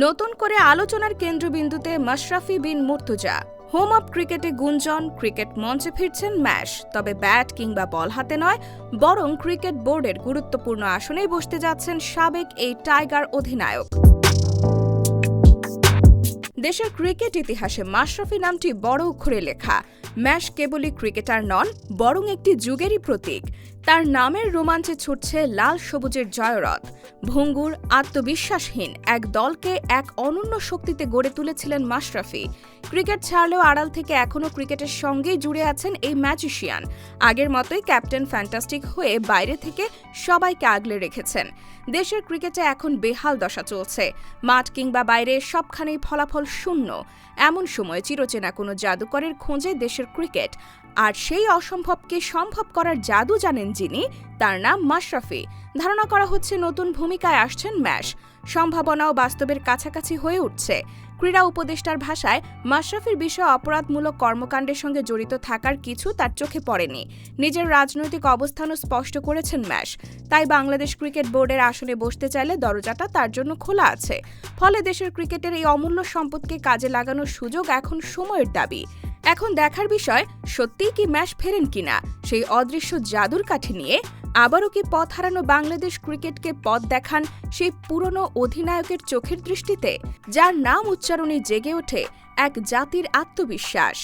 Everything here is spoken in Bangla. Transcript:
নতুন করে আলোচনার কেন্দ্রবিন্দুতে মাশরাফি বিন মুর্তজা। হোম অব ক্রিকেটে গুঞ্জন, ক্রিকেট মঞ্চে ফিরছেন ম্যাশ। তবে ব্যাট কিংবা বল হাতে নয়, বরং ক্রিকেট বোর্ডের গুরুত্বপূর্ণ আসনেই বসতে যাচ্ছেন সাবেক এই টাইগার অধিনায়ক। দেশের ক্রিকেট ইতিহাসে মাশরাফি নামটি বড় অক্ষরে লেখা। ম্যাশ কেবলই ক্রিকেটার নন, বরং একটি যুগেরই প্রতীক। তার নামের রোমাঞ্চে ছুটছে লাল সবুজের জয়রথ। ভঙ্গুর, আত্মবিশ্বাসহীন এক দলকে এক অনন্য শক্তিতে গড়ে তুলেছিলেন মাশরাফি। ক্রিকেট ছাড়লেও আড়াল থেকে এখনও ক্রিকেটের সঙ্গেই জুড়ে আছেন এই ম্যাজিশিয়ান। আগের মতোই ক্যাপ্টেন ফ্যান্টাস্টিক হয়ে বাইরে থেকে সবাইকে আগলে রেখেছেন। দেশের ক্রিকেটে এখন বেহাল দশা চলছে। মাঠ কিংবা বাইরে সবখানেই ফলাফল শূন্য। এমন সময় চিরচেনা কোনো জাদুকরের খোঁজে দেশের ক্রিকেট। আর সেই অসম্ভবকে সম্ভব করার জাদু জানেন যিনি, তার নাম মাশরাফি। ধারণা করা হচ্ছে নতুন ভূমিকায় আসছেন ম্যাশ। সম্ভাবনাও বাস্তবের কাছাকাছি হয়ে উঠছে। ক্রীড়া উপদেষ্টার ভাষায়, মাশরাফির বিষয়ে অপরাধমূলক কর্মকাণ্ডের সঙ্গে জড়িত থাকার কিছু তার চোখে পড়েনি। নিজের রাজনৈতিক অবস্থানও স্পষ্ট করেছেন ম্যাশ। তাই বাংলাদেশ ক্রিকেট বোর্ডের আসনে বসতে চাইলে দরজাটা তার জন্য খোলা আছে। ফলে দেশের ক্রিকেটের এই অমূল্য সম্পদকে কাজে লাগানোর সুযোগ এখন সময়ের দাবি। এখন দেখার বিষয়, সত্যিই কি ম্যাশ ফেরেন কিনা সেই অদৃশ্য জাদুর কাঠি নিয়ে। আবারও কি পথ হারানো বাংলাদেশ ক্রিকেটকে পথ দেখান সেই পুরনো অধিনায়কের চোখের দৃষ্টিতে, যার নাম উচ্চারণে জেগে ওঠে এক জাতির আত্মবিশ্বাস।